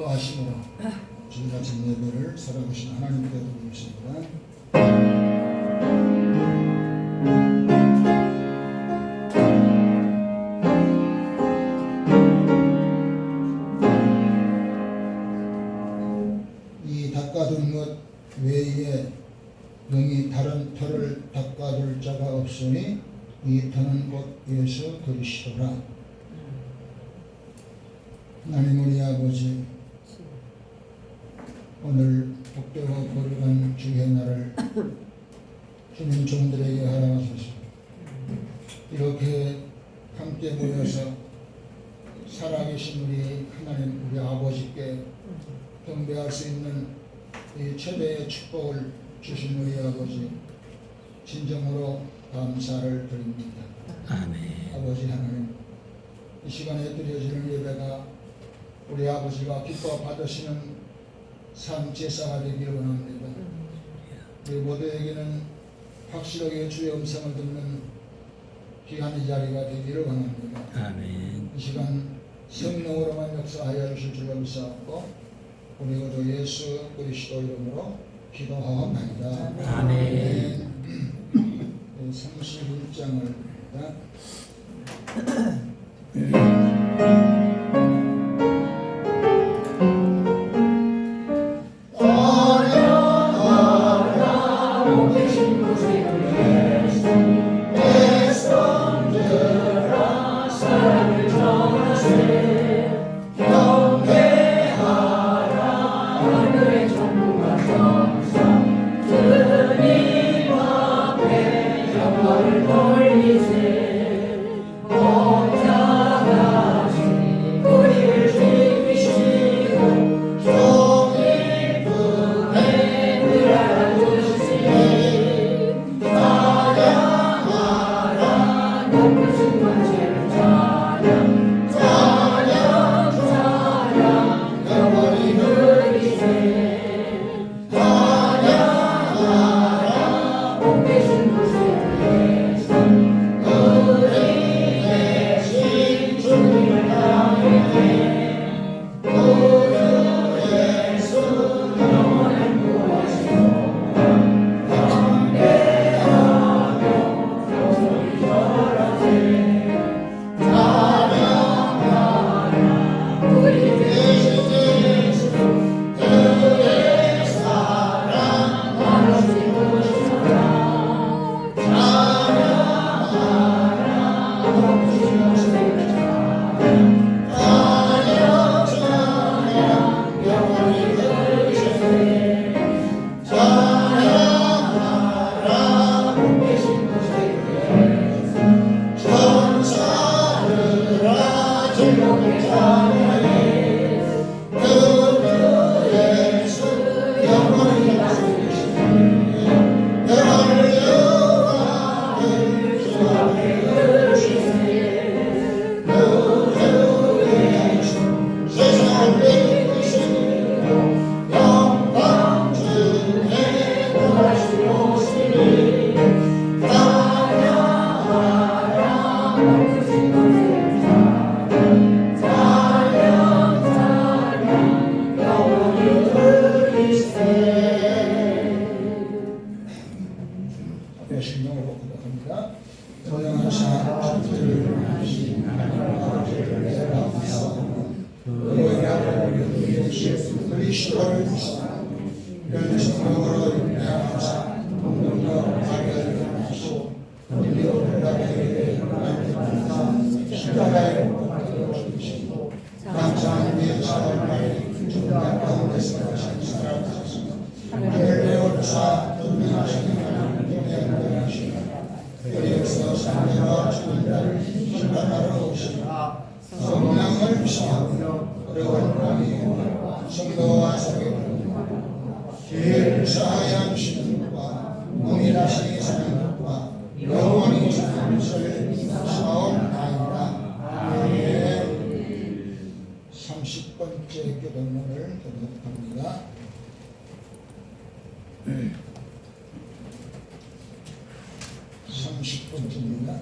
기뻐하심으로 주일 아침 예배를 살아계신 하나님께 드리겠습니다. 이 닦아둔 것 외에 능히 다른 터를 닦아둘 자가 없으니 이 터는 곧 예수 그리스도라. 하나님 우리 아버지, 오늘 복되고 거룩한 주의 날을 주님 종들에게 허락하소서. 이렇게 함께 모여서 살아계신 우리 하나님 우리 아버지께 경배할 수 있는 이 최대의 축복을 주신 우리 아버지, 진정으로 감사를 드립니다. 아멘. 아버지 하나님, 이 시간에 드려지는 예배가 우리 아버지가 기뻐 받으시는 산 제사가 되기를 원합니다. 우리 모두에게는 확실하게 주의 음성을 듣는 귀한 이 자리가 되기를 원합니다. 아멘. 이 시간 성령으로만 역사하여 주실 줄로 믿사옵고 우리 모두 예수 그리스도 이름으로 기도하옵나이다. 아멘. 31장을 신령으로 고백합니다. 도양하사 주를 하신 하나님 아버지를 내려하사 너희 아버지 예수 그리스도를 연성으로 인하사 공동으로 자기를 하시고 우리로 나에게 하나님의 십자가에 못 박혀 죽으시고 감사한 위에 사람의 중간 가운데서 하신 사랑하소서. 하늘 내어주사 도민하시는 그리스도 사랑과 죽은 자를 심판하러 오시나 성령을 비시하며 어려운 밤이 성도와 사귐을 죄를 사하여 주시는 것과 동일하시게 사는 것과 영원히 사는 것을 사옵나이다. 아멘. 30번째 교독문을 교독합니다. 30번째입니다.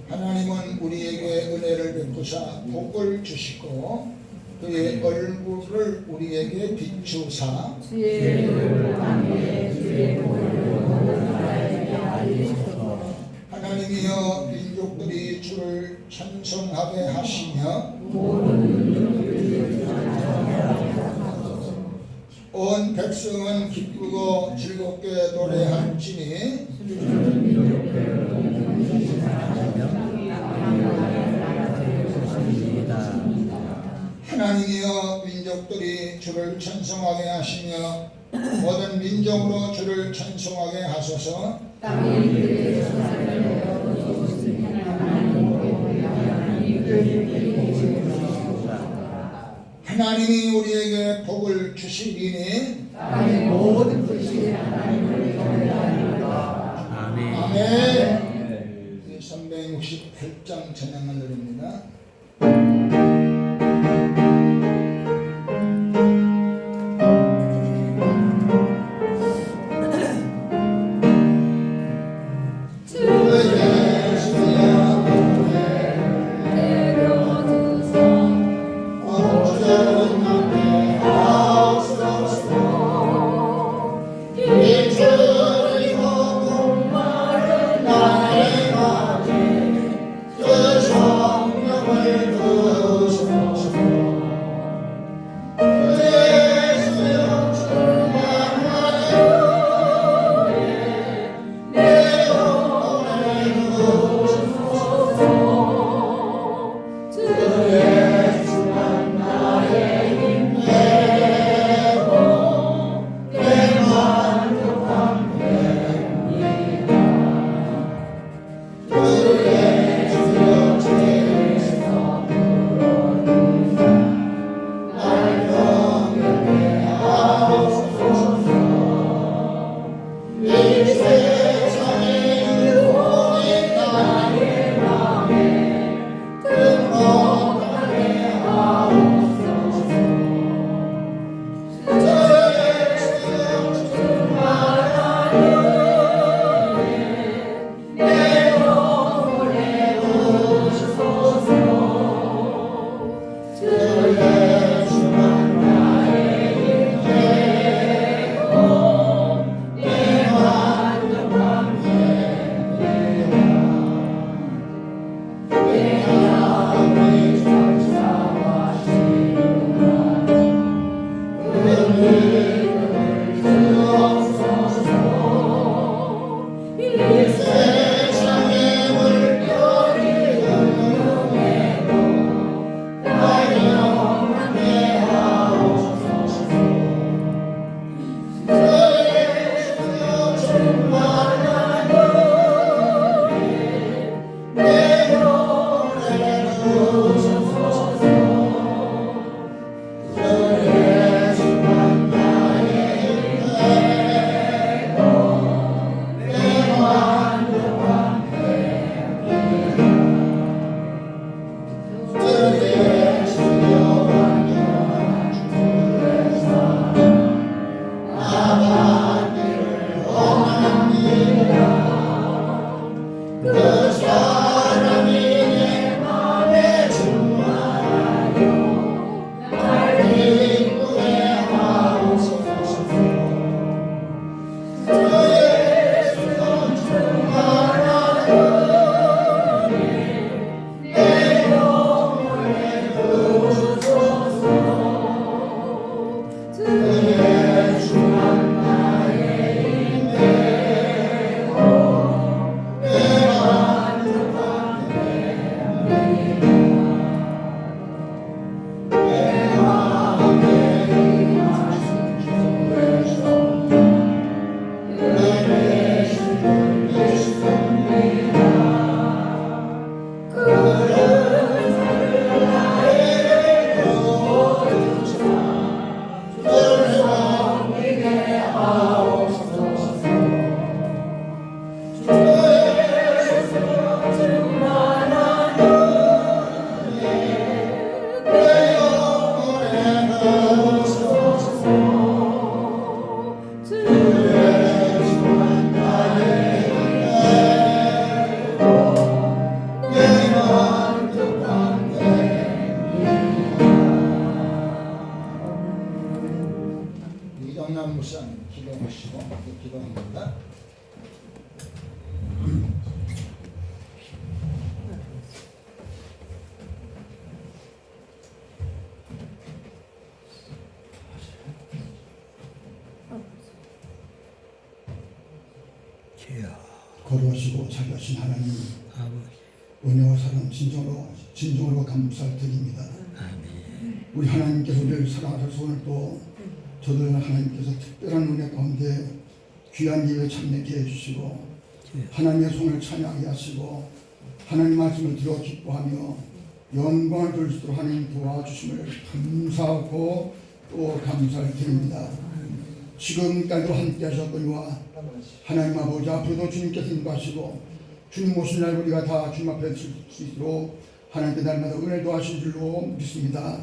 하나님은 우리에게 은혜를 베푸사 복을 주시고 그의 얼굴을 우리에게 비추사 주의 이름을 담에 주의 본을 모든 나라에게 알리소서. 하나님이여 민족들이 주를 찬송하게 하시며 온 백성은 기쁘고 즐겁게 노래할지니 하나님이여 민족들이 주를 찬송하게 하시며 모든 민족으로 주를 찬송하게 하소서. 하나님이 우리에게 복을 주시리니 땅의 모든 뜻이 하나님을 경외하리로다. 아멘. 아멘. 368장 찬양을 드립니다. 그 성령을 주여 거룩하시고 자비하신 하나님, 아버지 은혜와 사랑 진정으로 감사드립니다. 아멘. 우리 하나님께서 우리를 사랑하셔서 오늘 또 저들 하나님께서 특별한 은혜 가운데 귀한 예배 참여케 해주시고 하나님의 손을 찬양하게 하시고 하나님 말씀을 들어 기뻐하며 영광을 돌릴 수 있도록 하나님 도와주심을 감사하고 또 감사를 드립니다. 지금까지도 함께 하셨거니와 하나님 아버지 앞으로도 주님께서 인도하시고 주님 오신 날 우리가 다 주님 앞에 설 수 있도록 하나님께 날마다 은혜도 하신 줄로 믿습니다.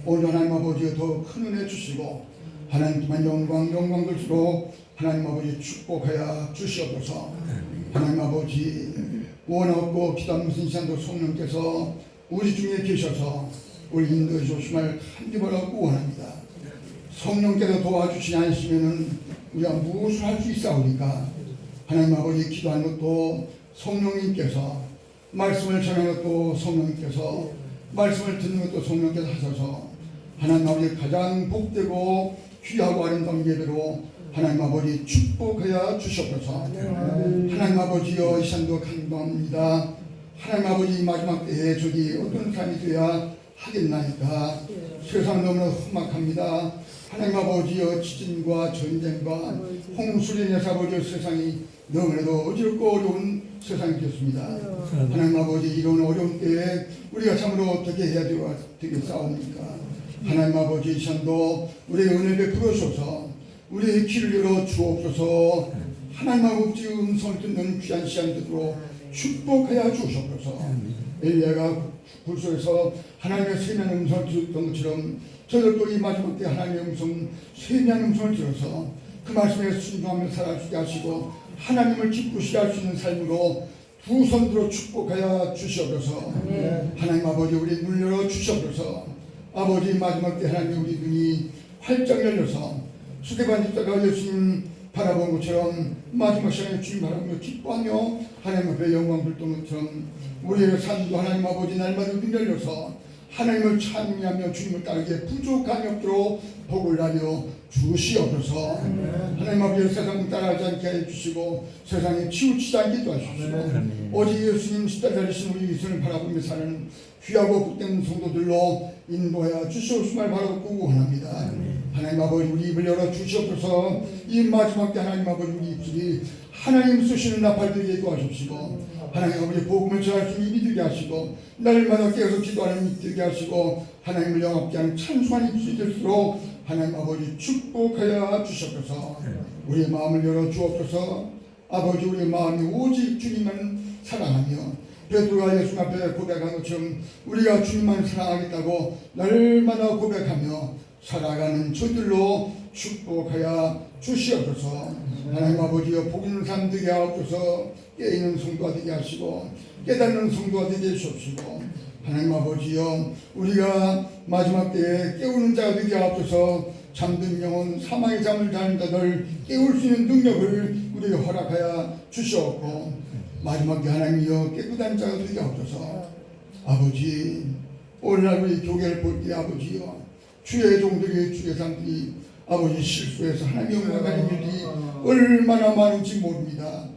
오늘 하나님 아버지 더 큰 은혜 주시고 하나님께만 영광 돌수록 하나님 아버지 축복하여 주시옵소서. 하나님 아버지 원하고 기도하면서 이 시간도 성령께서 우리 중에 계셔서 우리 인도해 주심을 간절하고 원합니다. 성령께서 도와주시지 않으시면은 우리가 무엇을 할 수 있사오니까 하나님 아버지 기도하는 것도 성령님께서 말씀을 전하는 것도 성령님께서 말씀을 듣는 것도 성령께서 하셔서 하나님 아버지 가장 복되고 귀하고 아름다운 예배로 하나님 아버지 축복하여 주시옵소서. 하나님 아버지여 이 시간도 간구합니다. 하나님 아버지 마지막 때에 저기 어떤 삶이 되어야 하겠나이까. 세상 너무나 험악합니다. 하나님 아버지여 지진과 전쟁과 홍수로 인해서 아버지여 세상이 너무나도 어지럽고 어려운 세상이 되었습니다. 하나님 아버지 이런 어려운 때에 우리가 참으로 어떻게 해야 되겠사옵니까? 하나님 아버지 이 시간도 우리의 은혜를 베풀어주셔서 우리의 길을 열어 주옵소서. 하나님 아버지 음성을 듣는 귀한 시간이 되도록 축복하여 주옵소서. 엘리야가 불 속에서 하나님의 세미한 음성을 들었던 것처럼 저들도 이 마지막 때 하나님의 음성, 세미한 음성을 들어서 그 말씀에 순종하며 살아가게 하시고 하나님을 기쁘시게 할 수 있는 삶으로 두 손 들어 축복하여 주시옵소서. 하나님 아버지 우리 문 열어 주시옵소서. 아버지 마지막 때 하나님 우리 눈이 활짝 열려서 수대반 집사가 예수님 바라본 것처럼 마지막 시간에 주님 바라보며 기뻐하며 하나님 앞에 영광 돌던 것처럼 우리의 삶도 하나님 아버지 날마다 눈 열려서 하나님을 찬미하며 주님을 따르기에 부족함이 없도록 복을 나려 주시옵소서. 하나님 아버지 세상 따라하지 않게 해주시고 세상에 치우치지 않게 도와주시고 오직 예수님 십자가리신 우리 예수님을 바라보며 사는 귀하고 복된 성도들로 인도하여 주시옵심을 바라고 원합니다. 하나님 아버지 우리 입을 열어 주시옵소서. 이 마지막 때 하나님 아버지 우리 입술이 하나님 쓰시는 나팔들이 도와주시고 하나님 아버지 복음을 전할 수 있는 입이 되게 하시고 날마다 깨어서 기도하는 입이 되게 하시고 하나님을 영합게 하는 찬송하는 입술이 될수록 하나님 아버지 축복하여 주시옵소서. 우리의 마음을 열어 주옵소서. 아버지 우리의 마음이 오직 주님만 사랑하며 베드로가 예수 앞에 고백한 것처럼 우리가 주님만 사랑하겠다고 날마다 고백하며 살아가는 저들로 축복하여 주시옵소서. 하나님 아버지여 복 있는 삶 되게 하옵소서. 깨있는 성도가 되게 하시고 깨닫는 성도가 되게 해주옵시고 하나님 아버지여 우리가 마지막 때에 깨우는 자가 되게 하옵소서. 잠든 영혼 사망의 잠을 자는 자들 깨울 수 있는 능력을 우리에게 허락하여 주시옵고 마지막에 하나님이여 깨끗한 자가 되게 하옵소서. 아버지 오늘날 우리 교회를 볼 때 아버지여 주의 종들이 주의 사람들이 아버지 실수해서 하나님 영광 가진 일이 얼마나 많은지 모릅니다.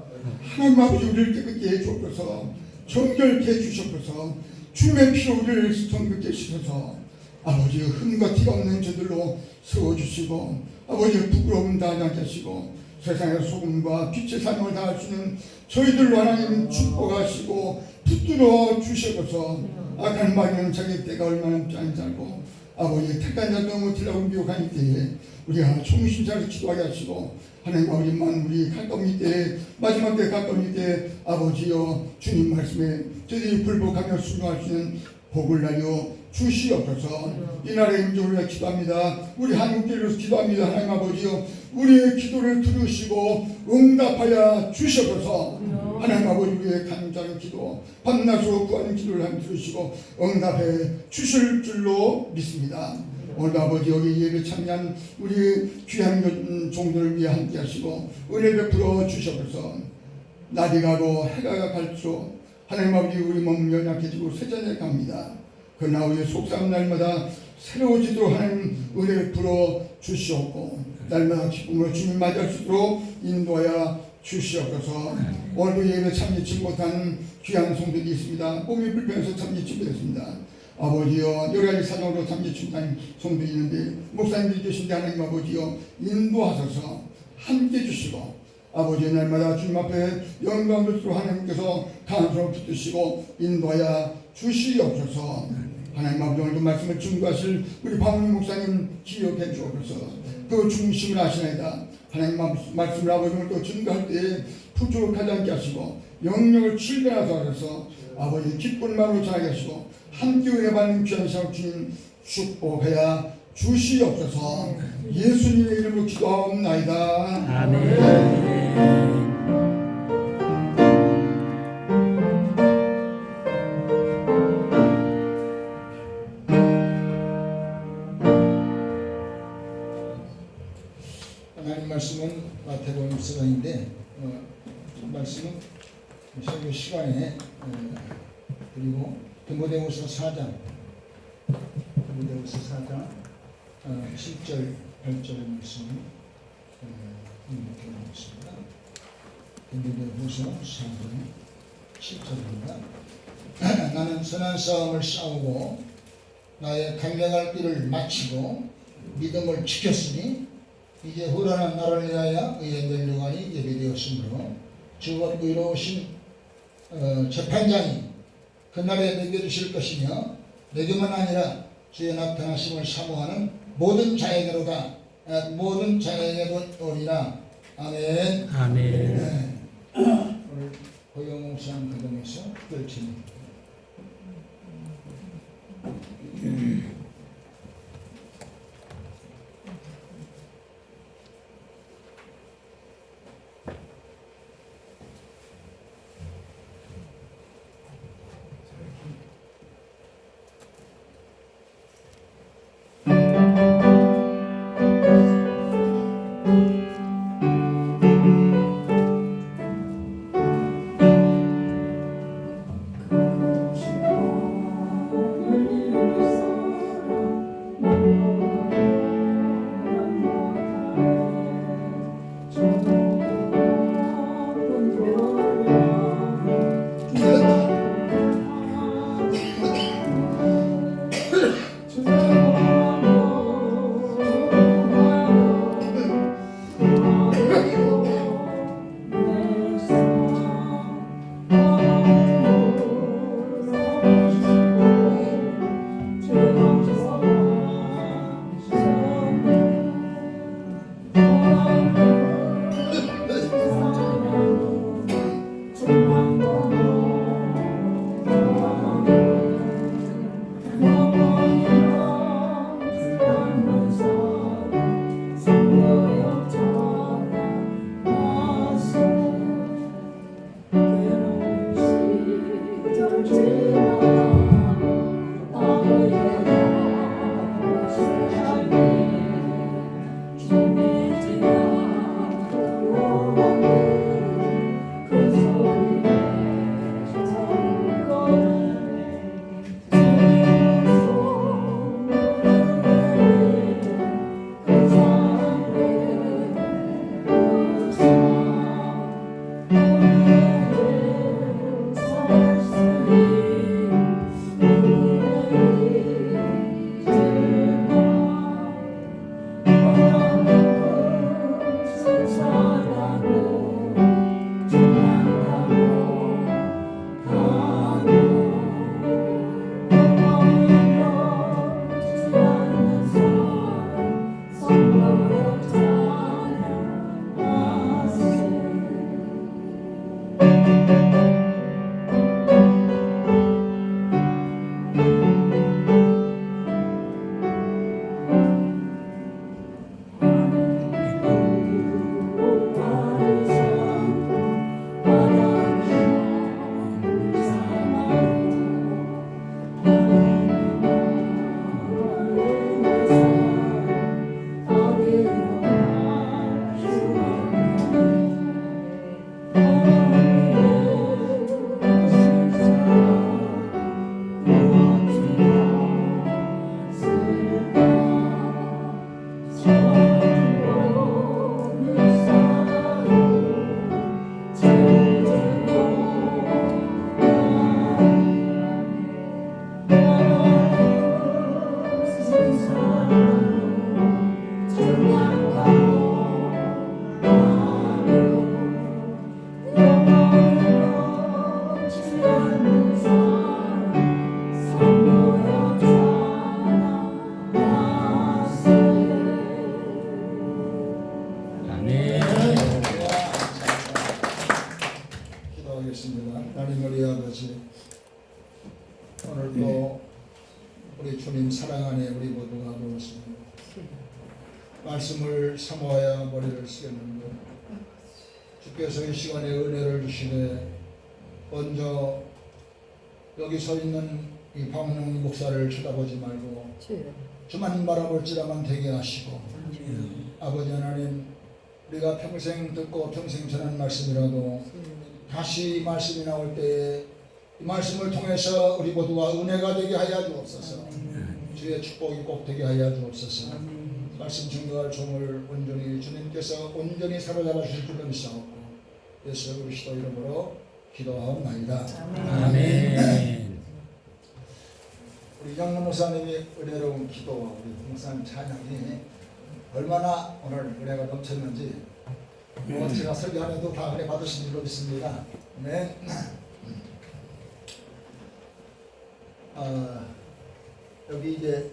하나님 아버지 우리를 깨끗게 해주옵소서. 정결케 해주옵소서. 주님의 피로 우리를 정결케 씻어서 아버지 흠과 티가 없는 저들로 세워주시고 아버지 부끄러움 다하지 않게 하시고 세상의 소금과 빛의 사명을 다할 수 있는 저희들로 하나님 축복하시고 붙들어 주시옵소서. 악한 마귀는 자기 때가 얼마나 남지 알고 아버지 택한 자도 못하려고 미혹하니 때에 우리가 총심차려 기도하게 하시고 하나님 아버지 만물이 가까운 때에 마지막 때 가까운 때에 아버지여 주님 말씀에 저희들이 불복하며 순종할 수 있는 복을 나려 주시옵소서. 이 나라의 임종을 위해 기도합니다. 우리 한국교회를 위해서 기도합니다. 하나님 아버지여 우리의 기도를 들으시고 응답하여 주시옵소서. 하나님 아버지 우리의 간절한 기도 밤낮으로 구하는 기도를 하나님 들으시고 응답해 주실 줄로 믿습니다. 오늘 아버지 여기 예배 참여한 우리 귀한 종들을 위해 함께 하시고 은혜 베풀어 주시옵소서. 낮이 가고 해가 갈수록 하나님 아버지 우리 몸 연약해지고 쇠잔해 갑니다. 그러나 우리의 속상한 날마다 새로워지도록 하나님 은혜 베풀어 주시옵고 날마다 기쁨으로 주님 맞이할 수 있도록 인도하여 주시옵소서. 오늘도 예배 참여치 못한 귀한 성도들이 있습니다. 몸이 불편해서 참여치 못했습니다. 아버지여 여러 가지 사정으로 참여치 못한 성도들이 있는데 목사님들이 계신데 하나님 아버지여 인도하소서 함께 주시고 아버지의 날마다 주님 앞에 영광스러워 하나님께서 간섭을 붙드시고 인도하여 주시옵소서. 하나님 아버지 오늘도 말씀을 증거하실 우리 박문희 목사님 기억해 주옵소서. 그 중심을 아시나이다. 하나님 말씀을 아버지 오늘도 증거할 때에 부족하지 않게 하시고 영역을 출변하서 하셔서 아버지 기쁜 마음으로 전하게 하시고 함께 은혜 받는 귀한 시간 주님 축복하여 주시옵소서. 예수님의 이름으로 기도하옵나이다. 아멘. 하나님 말씀은 마태복음 4장인데 말씀은 설교 시간에 그리고 디모데후서 4장 7절 8절의 말씀을 읽도록 하겠습니다. 디모데후서 4장 7절입니다. 나는 선한 싸움을 싸우고 나의 달려갈 길을 마치고 믿음을 지켰으니 이제 후련한 나를 위하여 의의 면류관이 예비되었으므로 주곧 의로우신 재판장이 그날에 매겨주실 것이며 내게만 아니라 주의 나타나심을 사모하는 모든 자에게로다 모든 자에게도 오리라. 아멘. 아멘. 네. 오늘 고영웅산 가정에서 특별체입니다. 오늘도 우리 주님 사랑 안에 우리 모두가 모였습니다. 말씀을 사모하여 머리를 숙였는데 주께서 이 시간에 은혜를 주시되 먼저 여기 서 있는 이 박능희 목사를 쳐다보지 말고 주만 바라볼지라만 되게 하시고 아버지 하나님 우리가 평생 듣고 평생 전한 말씀이라도 다시 이 말씀이 나올 때에 이 말씀을 통해서 우리 모두가 은혜가 되게 하여 주옵소서. 주의 축복이 꼭 되게 하여 주옵소서. 말씀 증거할 종을 온전히 주님께서 온전히 사로잡아 주실 줄로 믿사옵고 예수 그리스도 이름으로 기도하옵나이다. 아멘. 우리 영남 목사님이 은혜로운 기도와 우리 목사님 찬양이 얼마나 오늘 은혜가 넘쳤는지 제가 설교하면도 다 은혜 받으신 줄로 믿습니다. 네. 여기 이제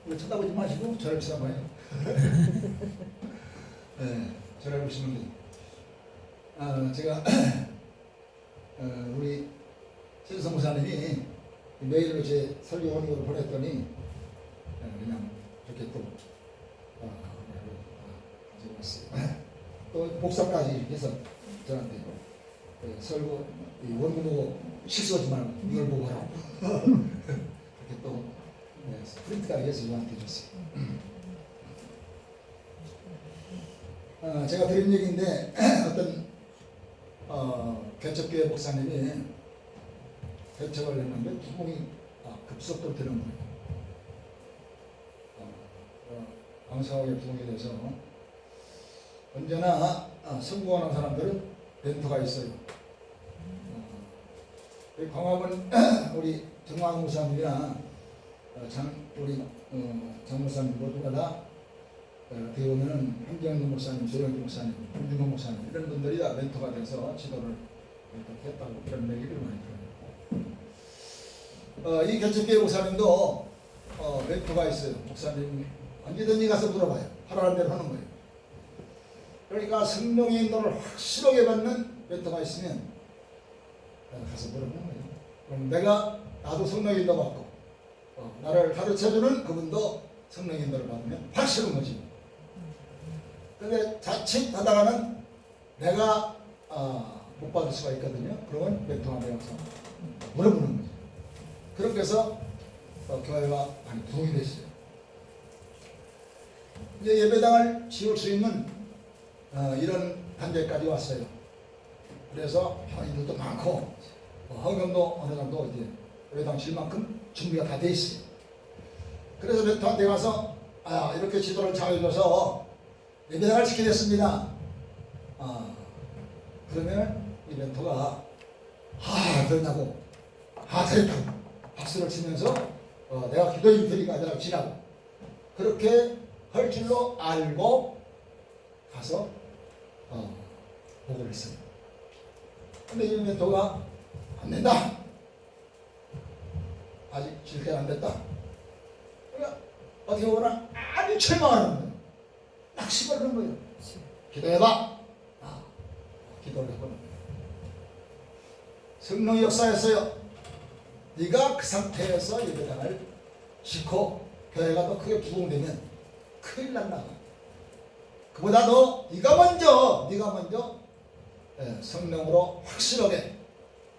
이거 쳐다보지 마시고 저를 쳐다봐요. 네, 저를 보시면 돼요. 제가 우리 최수성 목사님이 메일로 제 설교 원고를 보냈더니 그냥 이렇게 또 가지고 왔어요. 또 복사까지 이렇게 해서 저한테 설교 원고 보고 실수하지 말고 이걸 보고 하라고 이렇게 또 프린트까지 해서 저한테 줬어요. 제가 드린 얘기인데 어떤 개척교회 목사님이 개척을 했는데 구멍이 급속도로 되는 거예요. 방사하게 구멍이 돼서 언제나 성공하는 사람들은 멘토가 있어요. 광화문 우리 정광 목사님이나 우리 장 목사님 모두가 다 어떻게 보면은 한경근 목사님, 조영기 목사님, 김중건 목사님 이런 분들이 다 멘토가 돼서 지도를 이렇게 했다고 그런 얘기를 많이 들어요. 이 개척교회 목사님도 멘토가 있어요. 목사님 언제든지 가서 물어봐요. 하라는 대로 하는 거예요. 그러니까 성령의 인도를 확실하게 받는 멘토가 있으면 가서 물어보는 거예요. 그럼 나도 성령의 인도 받고 나를 가르쳐주는 그분도 성령의 인도를 받으면 확실한 거지. 근데 자칫 하다가는 내가 못 받을 수가 있거든요. 그러면 멘토가 되어서 물어보는 거죠. 그렇게 해서 교회가 많이 부흥이 됐어요. 이제 예배당을 지을 수 있는 이런 단계까지 왔어요. 그래서 회원님들도 많고 헌금도 어느 정도 이제 예배당 질 만큼 준비가 다 돼 있어요. 그래서 멘토한테 가서 이렇게 지도를 잘 해줘서 예배당을 지키게 됐습니다. 그러면 이 멘토가 그러냐고 잘했다고 박수를 치면서 내가 기도해 드리니까 내가 지라고 그렇게 할 줄로 알고 가서 보고를 했어요. 근데 이 멘토가 안 된다. 아직 질 때가 안 됐다. 그러니까 어떻게 보나 아주 절망하는 거예요. 낙심을 하는 거예요. 기도해봐. 기도를 해보는 거예요. 성령의 역사였어요. 네가 그 상태에서 예배당을 짓고 교회가 더 크게 부흥되면 큰일 난다. 그보다 더 네가 먼저 성령으로 확실하게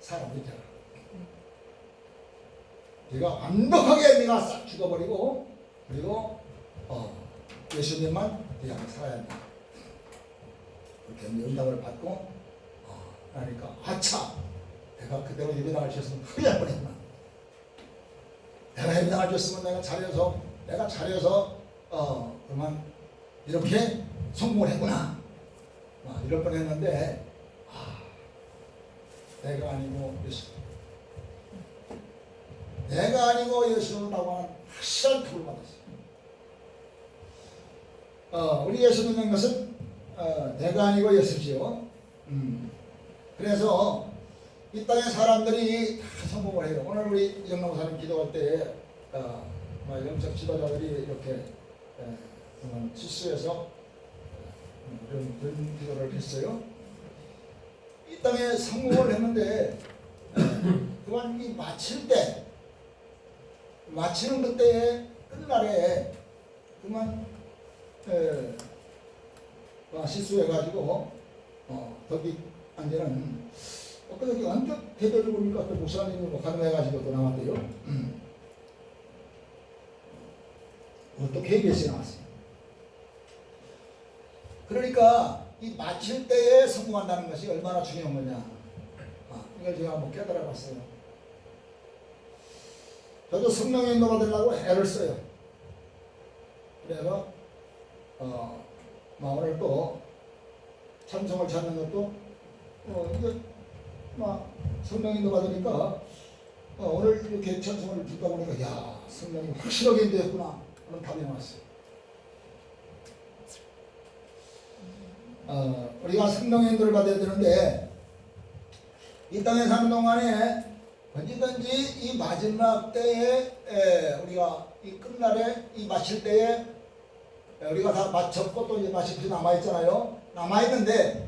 살아보게 되라. 네가 완벽하게 네가 싹 죽어버리고 그리고 예수님만 네 안에 살아야 한다. 그렇게 응답을 받고 그러니까 내가 그대로 예배당을 지었으면 큰일 날 뻔했구나. 내가 예배당을 지었으면 내가 잘해서 그만 이렇게 성공을 했구나. 이럴 뻔했는데 내가 아니고 예수. 내가 아니고 예수라고 하는 확실한 답을 받았어요. 우리 예수 믿는 것은 내가 아니고 예수지요. 그래서 이 땅의 사람들이 다 성공을 해요. 오늘 우리 영남 목사님 기도할 때 영적 지도자들이 이렇게 실수해서 이런 기도를 했어요. 이 땅에 성공을 했는데 그만 이 마칠 때, 마치는 그때의 끝날에 그만 실수해가지고 거기 앉아는 엊그저께 언뜻 대별을 보니까 또 목사님이 뭐 가능해가지고 또 나왔대요. 또 KBS에 나왔어요. 그러니까 이 마칠 때에 성공한다는 것이 얼마나 중요한 거냐. 이걸 제가 한번 깨달아 봤어요. 저도 성령의 인도가 되려고 애를 써요. 그래서 오늘 또 찬송을 찾는 것도 이제 성령의 인도가 되니까 오늘 이렇게 찬송을 듣다 보니까 야, 성령이 확실하게 인도했구나 하는 답이 나왔어요. 우리가 성령의 인도를 받아야 되는데 이 땅에 사는 동안에 언제든지 이 마지막 때에 우리가 이 끝날에 이 마칠 때에 우리가 다 마쳤고 또 이제 마칠 때 남아있잖아요. 남아있는데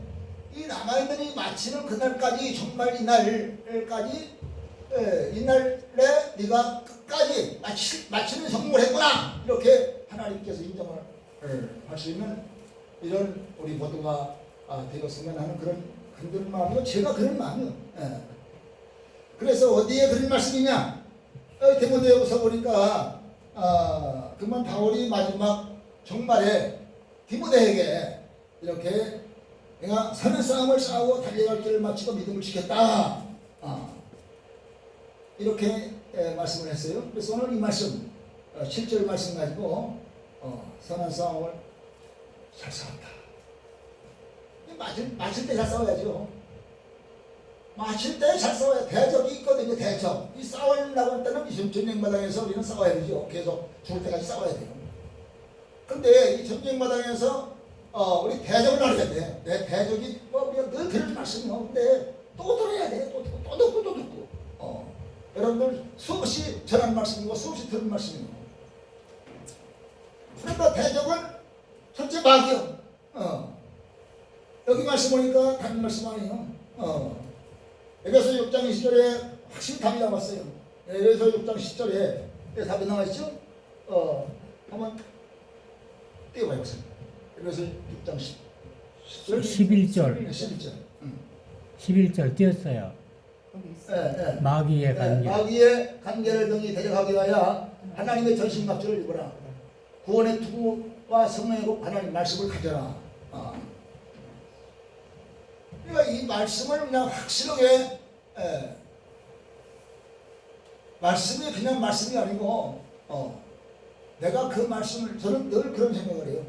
이 남아있는 이 마치는 그날까지 정말 이날까지 이날에 네가 끝까지 마치는 성공을 했구나 이렇게 하나님께서 인정을 할 수 있는 이런 우리 모두가 되었으면 하는 그런 마음이요. 제가 그런 마음이요. 그래서 어디에 그런 말씀이냐? 디모데후서 보니까 그만 바울이 마지막 정말에 디모데에게 이렇게 내가 선한 싸움을 싸우고 달려갈 길을 마치고 믿음을 지켰다. 이렇게 말씀을 했어요. 그래서 오늘 이 말씀 7절 말씀 가지고 선한 싸움을 잘 싸웠다. 마칠 때 잘 싸워야죠. 마칠 때 잘 싸워야 대적이 있거든요. 대적. 이 싸우려고 할 때는 이 전쟁마당에서 우리는 싸워야 되죠. 계속 죽을 때까지 싸워야 돼요. 근데 이 전쟁마당에서 우리 대적을 알아야 돼. 내 대적이 늘 그런 말씀이요. 근데 또 들어야 돼. 또 듣고. 여러분들 수없이 전한 말씀이고 수없이 들은 말씀이고. 그러니까 대적은 첫째 마귀요. 여기 말씀 보니까 다른 말씀 아니에요. 에베소 6장 20절에 확실히 답이 나왔어요. 에베소 6장 10절에 답이 나와있죠? 한번 띄워봐요. 에베소 6장 11절 11절 띄었어요. 마귀의 관계. 마귀의 관계를 등이 대적하기 위하여 하나님의 전신갑주를 입어라. 구원의 투구와 성령의 복 하나님 말씀을 가져라. 그러니까 이 말씀을 그냥 확실하게 말씀이 그냥 말씀이 아니고 내가 그 말씀을 저는 늘 그런 생각을 해요.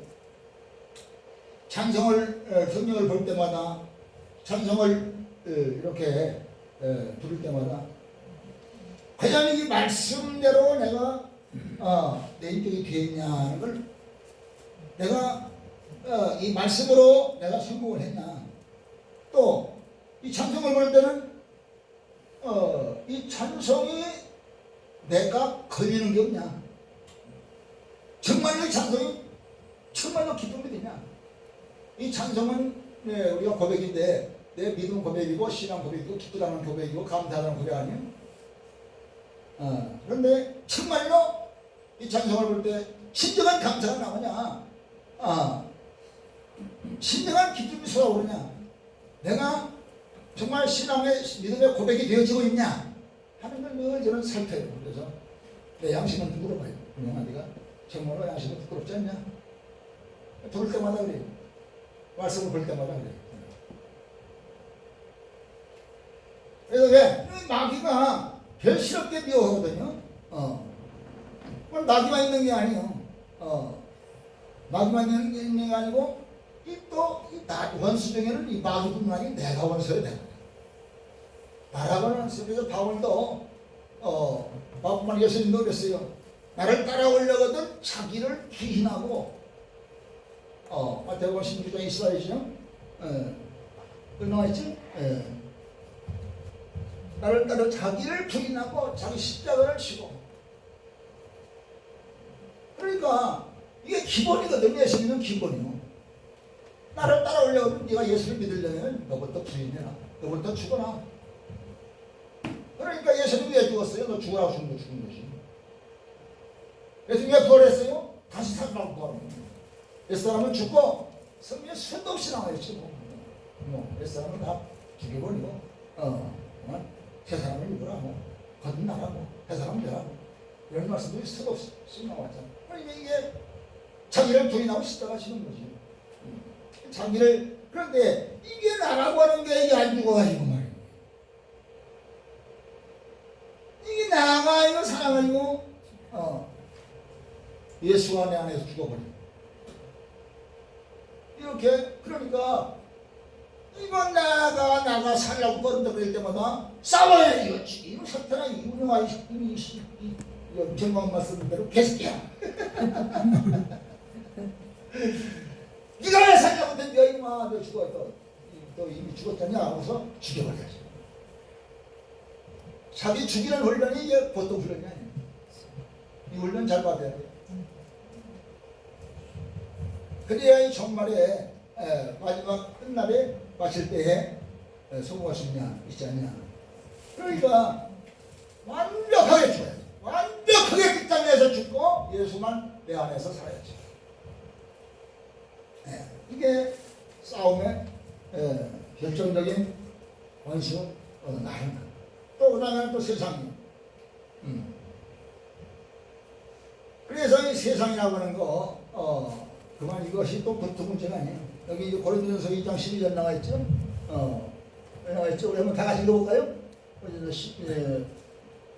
찬송을 성령을 볼 때마다 찬송을 이렇게 부를 때마다 과연 이 말씀대로 내가 내 인격이 되었냐는 걸 내가 이 말씀으로 내가 성공을 했냐. 또 이 찬송을 볼 때는 이 찬송이 내가 걸리는 게 없냐. 정말로 이 찬송이 정말로 기쁨이 되냐. 이 찬송은 우리가 고백인데 내 믿음 고백이고 신앙 고백이고 기쁘다는 고백이고 감사하는 고백 아니에요? 그런데 정말로 이 찬송을 볼 때 진정한 감사가 나오냐? 진정한 기쁨이 솟아오르냐? 내가 정말 신앙의 믿음의 고백이 되어지고 있냐? 하는 걸 늘 저는 살펴요. 그래서 내 양심은 부끄러워요. 분명한 네가 정말로 양심은 부끄럽지 않냐? 부를 때마다 그래요. 말씀을 볼 때마다 그래요. 그래서 왜? 마귀가 별스럽게 미워하거든요. 마귀만 있는 게 아니에요. 마귀만 있는 게 아니고 또 원수 중에는 이 마귀뿐만 아니라 내가 원수예요. 내가. 나라고는 원수. 그래서 바울도 바울뿐만 아니라 예수님도 그랬어요. 나를 따라오려거든 자기를 기인하고 마태복음 16장 24절이죠. 나와있지? 나를 따라 자기를 부인하고 자기 십자가를 지고. 그러니까 이게 기본이거든요. 예수님은 기본이요. 나를 따라오려면 네가 예수를 믿으려면 너부터 부인해라. 너부터 죽어라. 그러니까 예수님이 왜 죽었어요? 너 죽으라고 죽은 것이. 예수님이 왜 부활했어요? 다시 살라고 부활한 거예요. 옛사람은 죽고 성경에 수도 없이 나와있지. 옛사람은 다 죽여버리고 새 사람을 입으라고 거듭나라고 새 사람 되라고 이런 말씀들이 수도 없이 나왔잖아. 그러니까 이게 자기를 부인하고 싶다가 지는 거지. 자기를 그런데 이게 나라고 하는 게 이게 안 죽어가지고 말이야. 이게 나가 이거 사랑하고 예수가 내 안에서 죽어버려. 이렇게 그러니까 이건 나가 살라고 버릇거릴 때마다 싸워야지. 이거 사탄아 이놈아 이 정광 말씀대로 개새끼야. 네가 왜 살려고 댕겨 이놈아 너 죽어 너 이미 죽었잖냐 하고서 죽여버려야지. 자기 죽이는 훈련이 이게 보통 훈련이 아니야. 이 훈련 잘 받아야 돼. 그래야 이 종말에 마지막 끝날에 마칠 때에 성공할 수 있지 않냐. 그러니까 완벽하게 죽어야 돼. 완벽하게 끝장내서 죽고 예수만 내 안에서 살아야지. 이게 싸움의 결정적인 원수 나는 또 그다음에 또 세상이요. 그래서 이 세상이라고 하는 거 그만 이것이 또 두 문제가 아니에요. 여기 고린도전서 2장 12절 나와 있죠. 나와 있죠. 우리 한번 다 같이 읽어볼까요?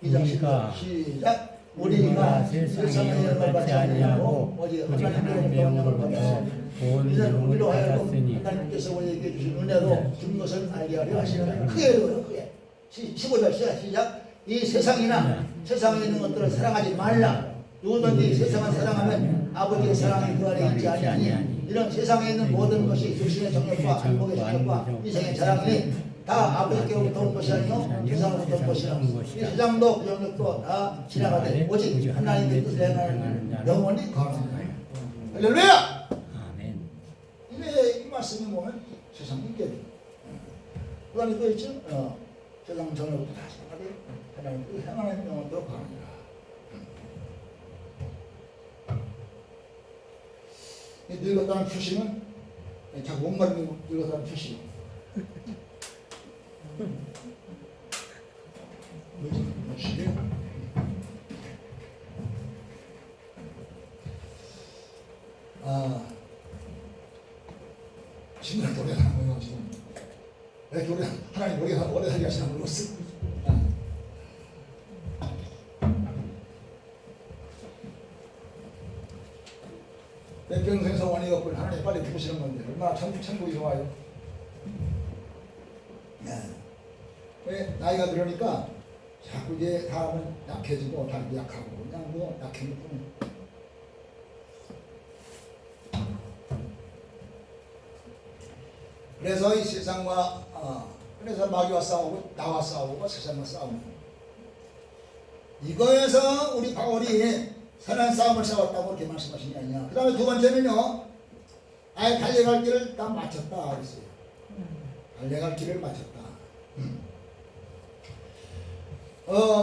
2장 12절 시작. 우리가 세상의 영을 받지 아니하고 오직 하나님의 영으로부터 온 영을 받았으니 하나님께서 우리에게 주신 은혜로 준 것을 알게 하려 하시니라. 크게 읽어요. 크게 15절 시작. 이 세상에 있는 것들을 사랑하지 말라. 누구든지 세상을 사랑하면 아버지의 사랑이 그 안에 있지 아니하니 이런 세상에 있는 모든 것이 육신의 정욕과 안목의 정욕과 이생의 자랑이니 다 아버지께로부터 온 것이 아니요 세상으로부터 온 것이라. 이 세상도 그 정욕도 다 지나가되 오직 하나님의 뜻을 행하는 영원히 거하는 거예요. 할렐루야! 아멘. 이 말씀이 보면 세상이 있게 돼요. 그 다음에 또 있죠? 세상 정욕도 다 지나가되 하나님의 뜻을 행하는 영원히로 거하느니라. 늙었다는 표시는 자꾸 목마름이 늙었다는 표시. 뭐지? 지금 노래 하는 거예요 지금. 왜 노래 하나님 오래 살게 하시나 모르겠어. 내 평생에서 원이 없고 하나님 빨리 부르시는 건데 얼마나 천국이 좋아요. 왜 나이가 들으니까 자꾸 이제 사람은 약해지고 다리도 약하고 그냥 뭐 약해질 뿐. 그래서 이 세상과 그래서 마귀와 싸우고 나와 싸우고 세상과 싸우는 이거에서 우리 바울이 선한 싸움을 싸웠다고 그렇게 말씀하신 게 아니냐. 그 다음에 두 번째는요, 아예 달려갈 길을 다 마쳤다 그랬어요. 달려갈 길을 마쳤다.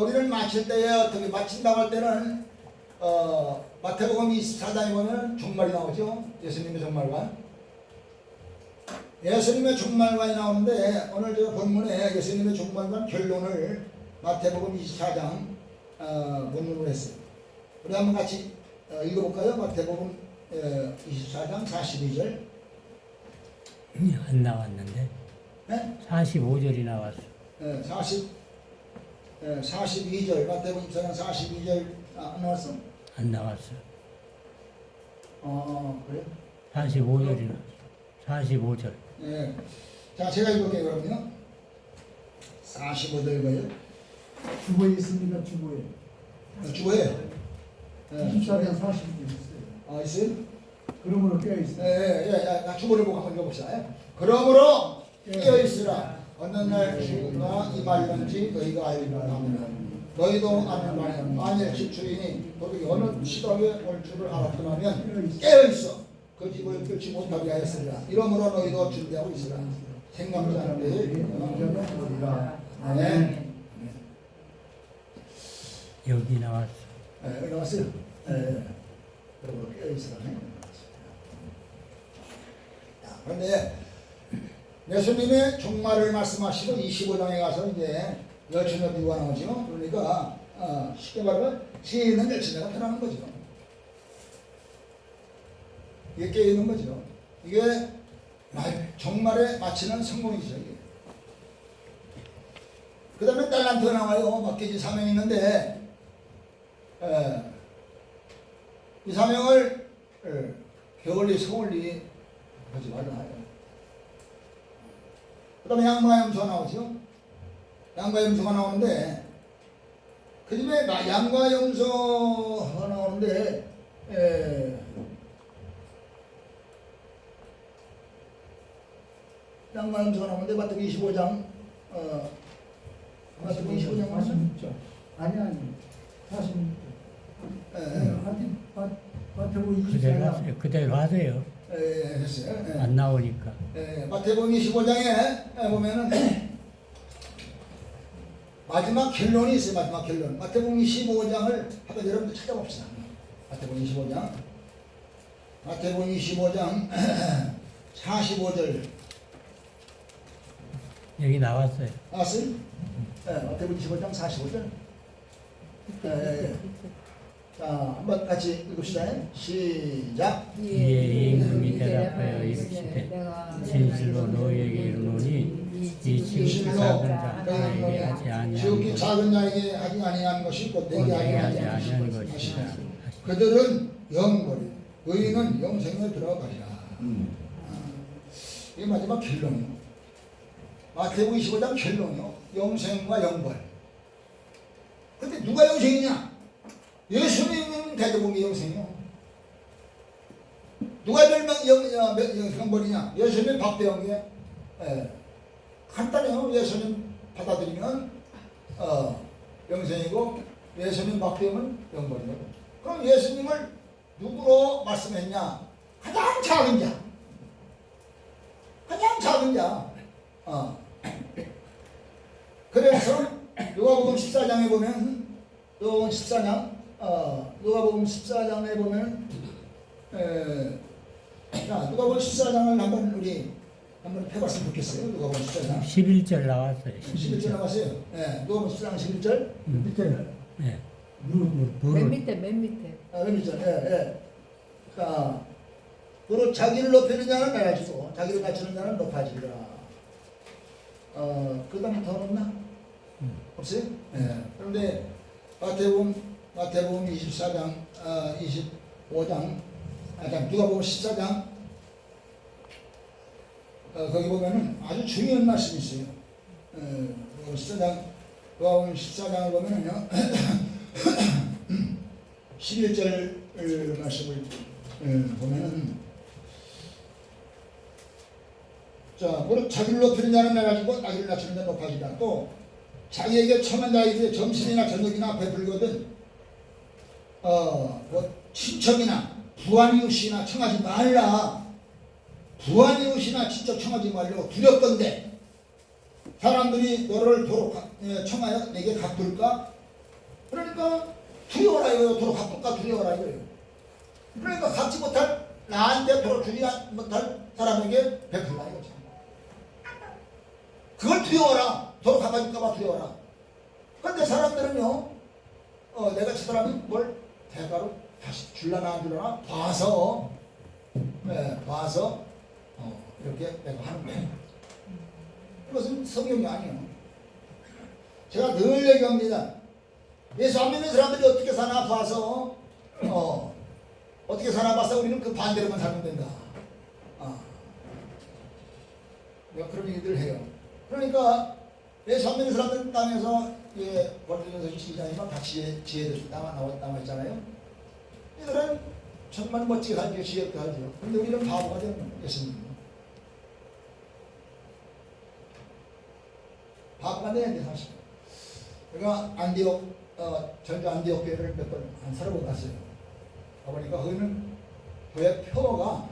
우리는 마칠 때에 어떻게 마친다고 할 때는 마태복음 24장에 보면 종말이 나오죠. 예수님의 종말관. 예수님의 종말관이 나오는데 오늘 저 본문에 예수님의 종말관 결론을 마태복음 24장 본문으로 했어요. 우리 한번 같이 읽어볼까요? 마태복음 24장 42절. 안 나왔는데? 네? 45절이 나왔어. 42절 마태복음 24장 42절 안 나왔어? 안 나왔어. 그래? 45절이 나왔어. 45절. 네. 자, 제가 읽을게요 그러면요. 45절 읽어요. 주보에 있습니다. 주보에. 주어예요. 24장 40절 있어요. 있어요? 그러므로 깨어있어요. 주보를 보고 한번 읽어봅시다. 그러므로 깨어있으라. 어느 날 주가 임하리는지 너희가 알리라 하면 너희도 아는 바냐. 만일 집주인이 너희 어느 시각에 올 줄을 알았더라면 깨어있어. 그 집을 끊지 못하게 하였으리라. 이러므로 너희도 준비하고 있으라. 생각지 않은 데에 오리라. 아멘. 여기 나왔어. 여기 나왔어요. 그리고 깨어있으라네. 그런데 예수님의 종말을 말씀하시고 25장에 가서 이제 열천의 비유가 나오죠. 그러니까 쉽게 말하면 지혜는 열천대가 편하는 거죠. 이게 깨어있는 거죠. 이게 종말에 마치는 성공이죠. 이게. 그 다음에 달란트가 나와요. 맡겨진 사명이 있는데 이 사명을 게을리 소홀히 하지 말라. 그 다음에 양과 염소가 나오죠. 양과 염소가 나오는데 그 집에 양과 염소가 나오는데 양과 염소가 나오는데 마태복음 25장 마태복음 25장 46절. 아니 46절. 마태복음 그대로 24장. 하세요. 그대로 하세요. 됐어요. 안 나오니까. 마태복음 25장에 보면은 마지막 결론이 있어요. 마지막 결론. 마태복음 25장을 한번 여러분들 찾아봅시다. 마태복음 25장. 마태복음 25장 45절. 여기 나왔어요. 나왔어요? 마태복음 25장 45절. 자, 한번 같이 읽읍시다. 시작. 이에 임금이 대답하여 이르시되 진실로 너희에게 이르노니 이 지극히 작은 자 나에게 하지 아니한 지극히 것 작은 자에게 하지 아니한 것이 곧 곧 내게 내게 하지 하지 아니한 아니한 것이다. 것이다. 그들은 영벌이 의인은 영생에 들어가리라. 이게 마지막 결론이요. 마태복음 25장 결론이요. 영생과 영벌. 근데 누가 영생이냐? 예수님은 대제공의 영생이요. 누가 영벌이냐? 예수님 박대영의 간단해요. 예수님 받아들이면 영생이고 예수님 박대영은 영벌이에요. 그럼 예수님을 누구로 말씀했냐? 가장 작은 자. 가장 작은 자. 그래서 누가복음 14장에 보면 누가복음 14장 누가복음 14장에 보면 자 누가복음 14장을 한번 펴봤으면 좋겠어요. 누가복음 14장 11절 나왔어요. 11절 나왔어요. 누가복음 14장 11절 밑에 네. 맨 밑에 맨 밑에. 맨 밑에 자 그리고 자기를 높이는 자는 낮아지고 자기를 낮추는 자는 높아지리라. 그 다음에 더 없나? 없어요? 그런데 마태복음 24장 25장 누가복음 14장 거기 보면은 아주 중요한 말씀이 있어요. 누가복음 14장을 보면은요 11절 말씀을 보면은 자, 그리고 자기를 높이는 자는 내가지고 자기를 낮추는 자는 높아지다. 또 자기에게 청한 자에게 점심이나 저녁이나 베풀거든 뭐 친척이나 부한이웃이나 청하지 말라. 부한이웃이나 친척 청하지 말라고 두렵건대 사람들이 너를 도로 청하여 내게 갚을까? 그러니까 두려워라 이거예요. 도로 갚을까 두려워라 이거예요. 그러니까 갚지 못할 나한테 도로 주지 못할 사람에게 베풀라 이거죠. 그걸 두려워라. 도로 갚아줄까봐 두려워라. 그런데 사람들은요 내가 저 사람이 뭘 대가로 다시 줄라나 안 줄라나 봐서 이렇게 내가 하는 거예요. 그것은 성경이 아니에요. 제가 늘 얘기합니다. 예수 안 믿는 사람들이 어떻게 사나 봐서 어떻게 사나 봐서 우리는 그 반대로만 살면 된다. 내가 그런 얘기들 해요. 그러니까 예수 안 믿는 사람들 땅에서 권리전서 12장이면 다 지혜들 나와 있잖아요. 이들은 정말 멋지게 살죠. 지혜롭게 살죠. 근데 우리는 바보가 되는 거예요. 예수님. 바보가 돼야 돼 사실. 제가 전주 안디옥 교회를 몇 번 한 살아보고 갔어요. 가보니까 거기는 교회 표어가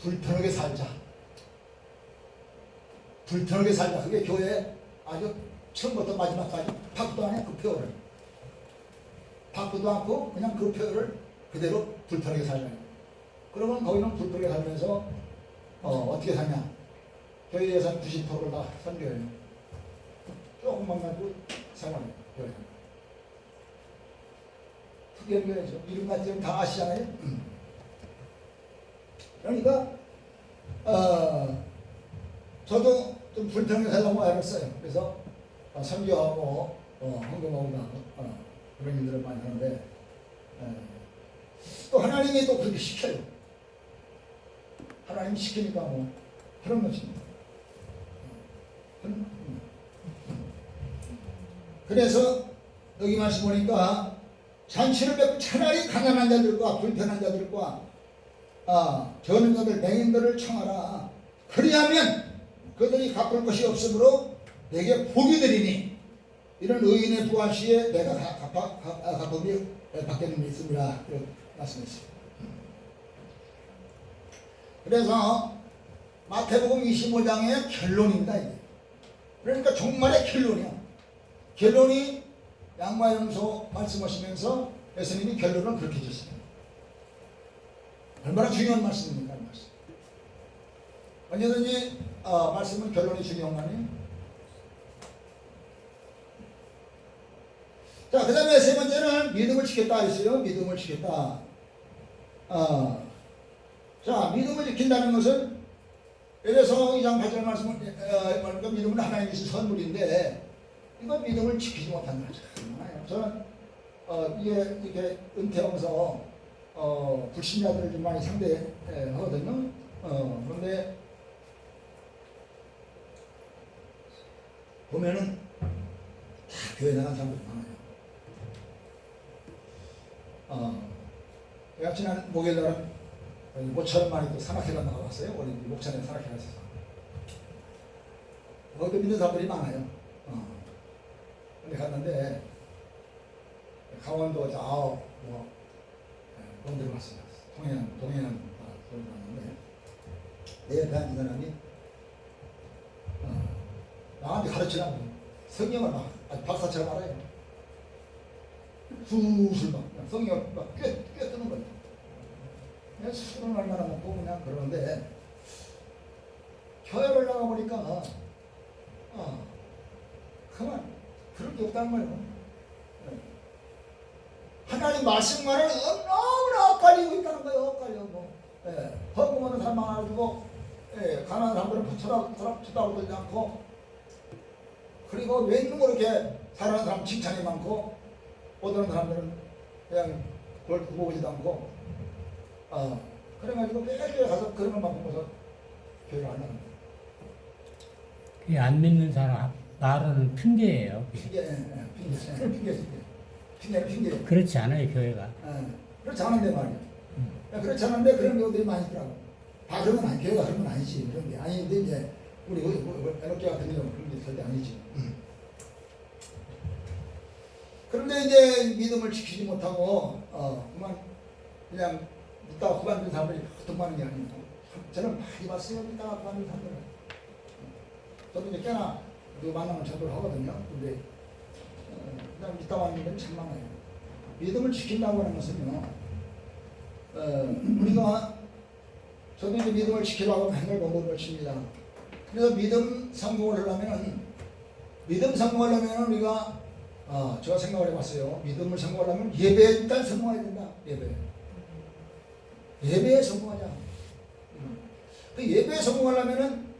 불편하게 살자. 불편하게 살자. 그게 교회 아주 처음부터 마지막까지 박도 안에 그 표어를. 바꾸도 않고 그냥 그 표를 그대로 불편하게 살아요. 그러면 거기는 불편하게 살면서 어떻게 사냐? 교회 예산 90%를 다 선교해요. 조금만 가지고 생활해요. 교회. 특이하죠. 이름 같은 다 아시잖아요. 그러니까 저도 좀 불편하게 살려고 애를 써요. 그래서 선교하고 헌금하고 그런 일들을 많이 하는데 또 하나님이 또 그렇게 시켜요. 하나님이 시키니까 뭐 그런 것입니다. 그래서 여기 말씀 보니까 잔치를 뵙고 차라리 가난한 자들과 불편한 자들과 저는 자들 맹인들을 청하라. 그리하면 그들이 갚을 것이 없으므로 내게 복이 되리니 이런 의인의 부활 시에 내가 갚음이 받겠는 있습니다. 이렇게 말씀했어요. 그래서 마태복음 25장의 결론입니다. 이게. 그러니까 정말의 결론이야. 결론이 양마염소 말씀하시면서 예수님이 결론을 그렇게 주셨어요. 얼마나 중요한 말씀입니까? 이 말씀. 언제든지 말씀은 결론이 중요한 거 아니에요? 자, 그 다음에 세 번째는 믿음을 지켰다 했어요. 믿음을 지켰다. 자, 믿음을 지킨다는 것은 에베소 2장 8절 말씀은 믿음은 하나님이 주신 선물인데 이거 믿음을 지키지 못한다. 저는 이게 은퇴하면서 불신자들을 좀 많이 상대하거든요. 그런데 보면은 다 교회 나간 사람들 많아요. 제가 지난 목요일날은 모처럼 많이 또 산악회가 나가봤어요. 우리 목천에 산악회가 있어서 거기도 믿는 사람들이 많아요. 근데 갔는데 강원도 어디로 갔어요. 동해안 거기 갔는데 내 옆에 앉은 사람이 나한테 가르치라고 성경을 막 박사처럼 알아요. 술술 막 성경을 막 꿰뜨는 거예요. 술을 얼마나 먹고 그냥 그러는데 교회를 나가보니까 그만 그럴 게 없다는 거예요. 하나님 말씀만을 너무나 엇갈리고 있다는 거예요. 엇갈려. 헌금하는 사람만 알아주고 가난한 사람들은 쳐다보고 있지 않고 그리고 왠지 모르게 살아가는 사람 칭찬이 많고 어떤 사람들은 그냥 그걸 두고 보지도 않고 그래가지고 매일 교회 가서 그런 것만 보면서 교회를 안 나가는 그게 안 믿는 사람 말하는 핑계예요. 핑계. 그렇지 않아요, 교회가. 그렇지 않은데 말이야. 그렇지 않은데 그런 경우들이 많이 있더라고. 다 그러면 아니, 교회가 그런 건 아니지. 그런 게 아닌데 이제 우리 에너기 같은 경우는 그런 게 절대 아니지. 그런데 이제 믿음을 지키지 못하고 그냥 묻다가 그만둔 사람들이 보통 많은 게 아니고 저는 많이 봤어요. 묻다가 그만둔 사람들은. 저도 이제 꽤나 만나면 전도를 하거든요. 근데 그냥 믿다 왔는데 참 많아요. 믿음을 지킨다고 하는 것은요. 우리가 저도 이제 믿음을 지키려고 맨날 공부를 칩니다. 그래서 믿음 성공을 하려면 우리가 제가 생각을 해봤어요. 믿음을 성공하려면 예배에 일단 성공해야 된다. 예배에 성공하자. 그 예배에 성공하려면은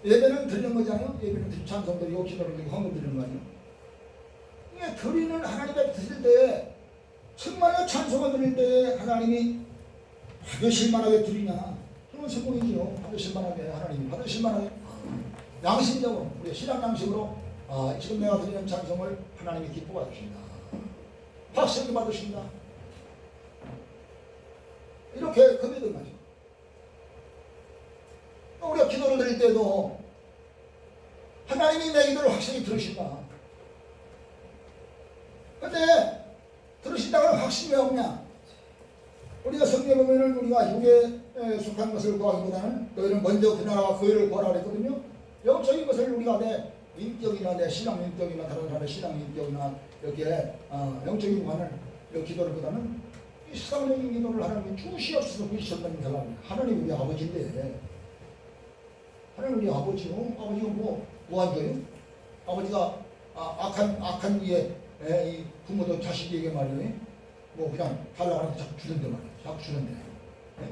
예배는 드리는 거잖아요. 예배는 찬송 드리고 기도를 드리고 헌금 드리는 거 아니에요. 이게 드리는 하나님 앞에 드릴 때 정말로 찬송을 드릴 때 하나님이 받으실 만하게 드리냐. 그건 성공이죠. 받으실 만하게 하나님이 받으실 만하게 양심적으로 우리 신앙 양심으로 지금 내가 드리는 찬송을 하나님이 기뻐 받으신다. 박수를 받으신다. 이렇게 그 믿음 가지고 우리가 기도를 드릴 때도 하나님이 내 기도를 확실히 들으신다. 근데 들으신다고 하는 확신이 왜 없냐? 우리가 성경에 보면은 우리가 흉에 속한 것을 구하기보다는 너희는 먼저 그 나라와 그 의를 구하라 그랬거든요. 영적인 것을 우리가 내 인격이나 내 신앙 인격이나 다른 사람의 신앙 인격이나 이렇게 영적인 관을 기도를보다는 이 세상적인 기도를 하나님이 주시옵소서 부시셨다는 사람이 하나님 우리 아버지인데 하나님 우리 아버지가 뭐 안 줘요? 아버지가 악한 이 부모도 자식에게 말이에요. 뭐 그냥 달라고 하는데 자꾸 주는데 말이에요. 자꾸 주는데.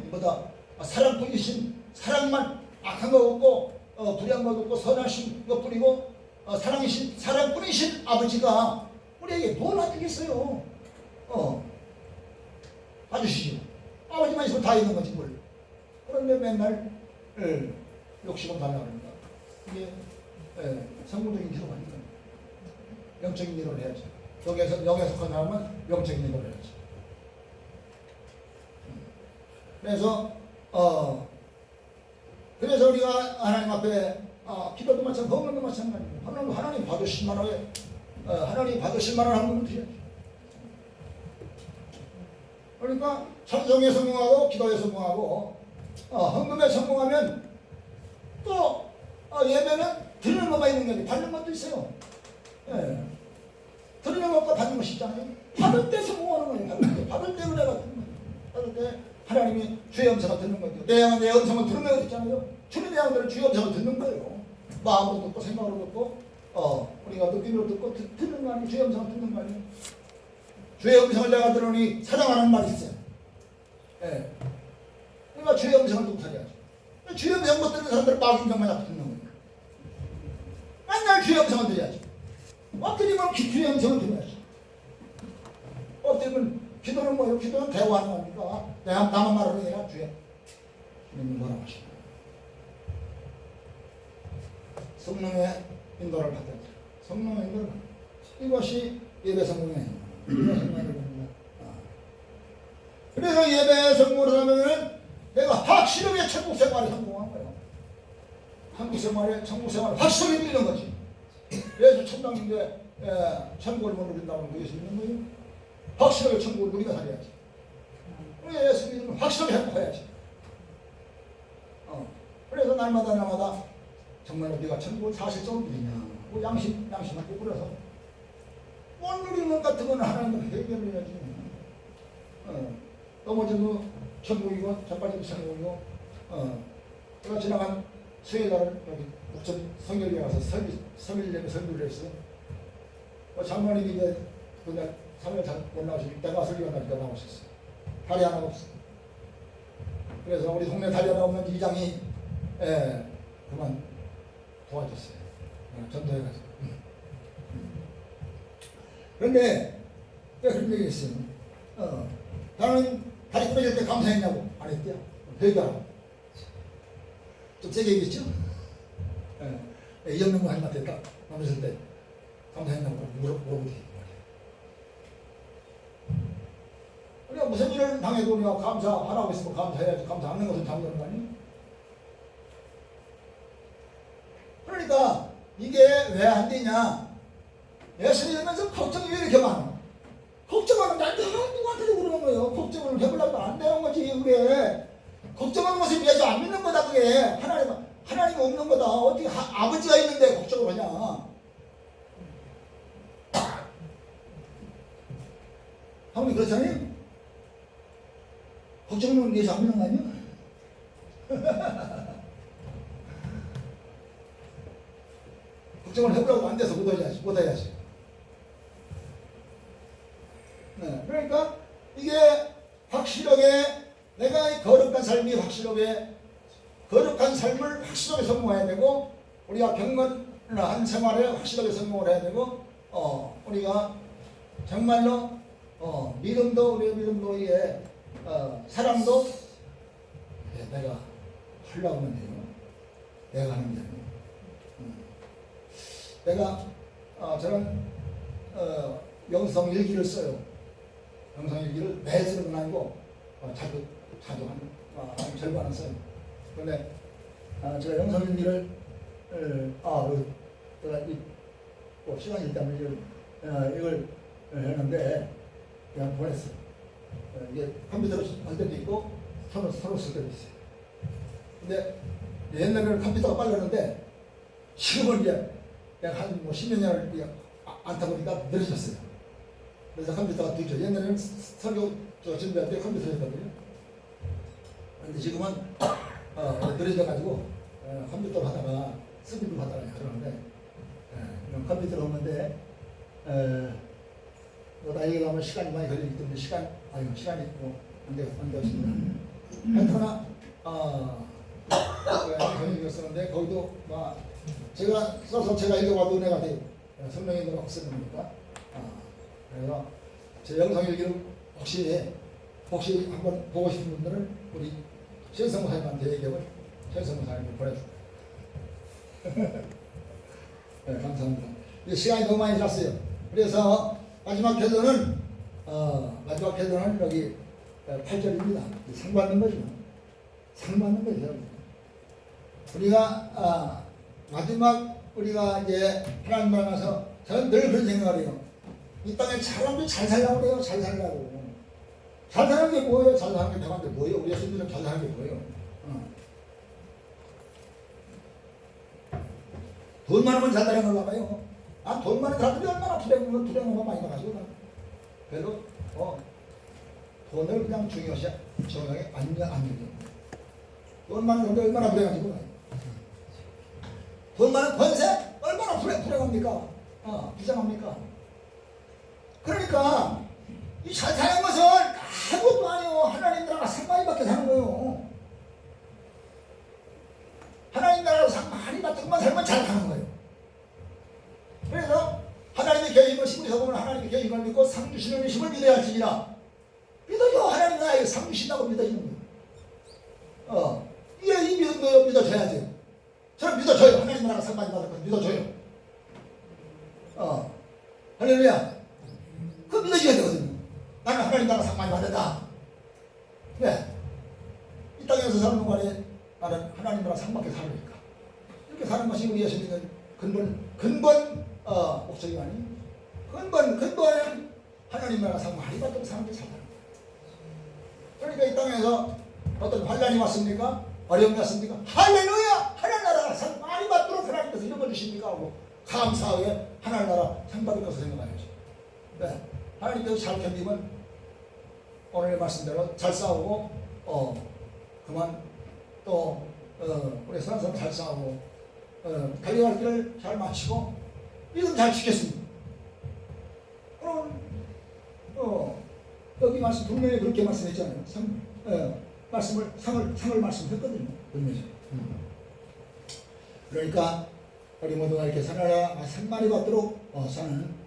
이보다 사랑뿐이신 사랑만 악한 거 없고 불의한 거 없고 선하신 것 뿐이고 사랑이신 사랑뿐이신 아버지가 우리에게 뭘 놔주겠어요? 봐주시죠. 아버지만 있으면 다 있는 거지 뭘. 그런데 맨날 욕심을 달라고 합니다. 이게 성공적인 기도가 아닙니다. 영적인 기도를 해야죠. 영에 속한 사람은 영적인 기도를 해야죠. 그래서 우리가 하나님 앞에 기도도 마찬가지고 헌금도 마찬가지고 하나님 받으실 만하게 하나님 받으실 만한 헌금을 드려야죠. 그러니까 찬송에 성공하고 기도에 성공하고 헌금에 성공하면 또 예배는 드리는 것만 있는 게 아니라 받는 것도 있어요. 드리는 것과 받는 것이 있잖아요. 받을 때 성공하는 거예요. 받을 때 은혜가 되는 거예요. 받을 때 하나님이 주의 음성을 듣는 거죠. 내 양은 내 음성을 듣는 거 있잖아요. 주님의 양들은 주의 음성을 듣는 거예요. 마음으로 듣고 생각으로 듣고 우리가 느낌으로 듣고 듣는 거 아니에요. 주의 음성을 듣는 거 아니에요. 주의 음성을 내가 들으니 사랑하는 말이 있어요. 그러니까 주의 음성을 듣고 살아야죠. 주의 음성 못 듣는 사람들은 마귀인정만 자꾸 듣는 거예요. 맨날 주의 음성을 들어야죠. 엎드리면 주의 음성을 들어야죠. 엎드리면 기도는 뭐예요? 기도는 대화하는 거니까 내가 나만 말하는 게 아니라 주님이 뭐라고 하시나요? 성령의 인도를 받아야 돼요. 성령의 인도를 받아야 돼요. 이것이 예배 성공이에요. 그래서 예배 성공을 하면 내가 확실하게 천국 생활에 성공한 거예요. 천국 생활을 확실하게 누리는 거지. 그래서 천당인데 천국을 못 누린다고 누릴 수 있는 거예요. 확실하게 천국을 누리가 살아야지. 우리 예수 믿으면 확실하게 행복해야지. 그래서 날마다 정말 우리가 천국을 사실적으로 누리냐. 뭐 양심을 꾸꾸려서 못 누리는 것 같은 건 하나님을 해결을 해야지. 넘어져도 천국이고 자빠져도 천국이고 제가 지나간 수요일날 여기 목천 성결리에 가서 설교를 했어요. 장로님이 이제 그날 3일 잘 못 나오시고 내가 설교하니까 나오셨어요. 다리 하나 없어. 그래서 우리 동네 다리 하나 없는 이장이 그만 도와줬어요. 전도해가지고. 그런데 왜 그런 얘기 했어요? 나는 다리 부러질 때 감사했냐고 안 했대요. 회개하라고. 좀 세게 얘기했죠? 이영명 한마디 딱 넘었을 때 감사했냐고 물어보지. 우리가 무슨 일을 당해도 우리가 감사하라고 했으면 감사해야지. 감사 안 하는 것은 잘못하는 거 아니에요? 그러니까 이게 왜 안 되냐? 예수 믿으면서 걱정이 왜 이렇게 많아? 걱정하는 나한테 누구한테도 그러는 거예요. 걱정을 해보려고 안 되는 거지. 그게 걱정하는 것을 위해서 안 믿는 거다. 그게 하나님 없는 거다. 어떻게 아버지가 있는데 걱정을 하냐? 하나님 그렇잖아요. 걱정을 위해서 안 믿는 거 아니야? 걱정을 해보려고 안 돼서 못해야지. 그러니까 이게 확실하게 내가 거룩한 삶이 거룩한 삶을 확실하게 성공해야 되고 우리가 경건한 생활에 확실하게 성공을 해야 되고 우리가 정말로 믿음도 우리의 믿음도 사랑도 내가 하려고 하면 돼요. 내가 하는 게 아니에요. 내가 저는 영성 일기를 써요. 영성 일기를 매일 쓰는 건 아니고 자주 한 절반은 써요. 그런데 제가 영성 일기를 제가 시간이 있다면 이걸 했는데 그냥 보냈어요. 이게 컴퓨터로 할 때도 있고 손으로 쓸 때도 있어요. 근데 옛날에는 컴퓨터가 빨랐는데 지금은 이제 내가 한 10년 안 타보니까 느려졌어요. 그래서 컴퓨터가 뒤죠. 옛날에는 설교 준비할 때 컴퓨터였거든요. 근데 지금은 느려져가지고 컴퓨터로 하다가 스피드 하다가 그러는데 컴퓨터로 오는데 나 얘기하면 시간이 많이 걸리기 때문에 시간이 안 되었습니다. 하여튼나 경영을 쓰는데 거기도 제가 써서 제가 읽어봐도 은혜가 돼요. 성령이 들어가고 쓰는 거니까. 그래서 제 영상 일기를 혹시 한번 보고 싶은 분들은 우리 최성모 사님한테 얘기하면 최성모 사님이 보내줍니다. 네, 감사합니다. 이제 시간이 너무 많이 지났어요. 그래서 마지막 회도는 여기 8절입니다. 상 받는 거죠. 상 받는 거죠. 우리가 마지막 우리가 이제 하나님 만나서 저는 늘 그런 생각을 해요. 이 땅에 사람들이 잘 살라고 그래요. 잘 살라고. 잘 사는 게 뭐예요? 잘 사는 게 대단한데 뭐예요? 우리 예수님은 잘 사는 게 뭐예요? 돈 많으면 잘 사는 걸로 봐요. 돈 많은 사람들이 얼마나 불행한 많이 나가지고. 그래도 돈을 그냥 중요하게 안 되죠. 돈 많은 사람들이 얼마나 불행한지 몰라요. 돈 많은 권세 얼마나 불행합니까? 부정합니까? 그러니까 이 잘 사는 것은 아무것도 아니에요. 하나님 나라가 상 많이 받게 사는 거예요. 하나님 나라가 상 많이 받게 살면 잘 사는 거예요. 그래서 하나님의 계획을 심으서 보면 하나님의 계획을 믿고 상 주시는 힘을 믿어야 할지니라. 믿어요. 하나님 나에게 상 주신다고 믿어지는 거예요. 이 믿음도 믿어줘야지. 저는 믿어줘요. 하나님 나라가 상 많이 받을 건 믿어줘요. 할렐루야. 그거 믿어줘야 되거든요. 나는 하나님 나라 상 많이 받는다. 왜? 이 땅에서 사는 동안에 나는 하나님 나라 상 받게 살으니까. 이렇게 사는 것이 우리 예수님의 근본 목적이 아니. 근본은 하나님 나라 상 많이 받도록 사는 게 살아요. 그러니까 이 땅에서 어떤 환란이 왔습니까? 어려움이 왔습니까? 할렐루야! 하나님 나라 상 많이 받도록 하나님께서 이런 걸 주십니까? 하고 감사하게 하나님 나라 상 받을 것을 생각해야죠. 네. 하나님께서 잘 견디면 오늘의 말씀대로 잘 싸우고 그만 또 우리 선한 잘 싸우고 달려갈 길을 잘 마치고 믿음 잘 지켰습니다. 그럼 여기 말씀 분명히 그렇게 말씀했잖아요. 상을 말씀했거든요. 분명히. 그러니까 우리 모두가 이렇게 살아라 상 많이 받도록 사는.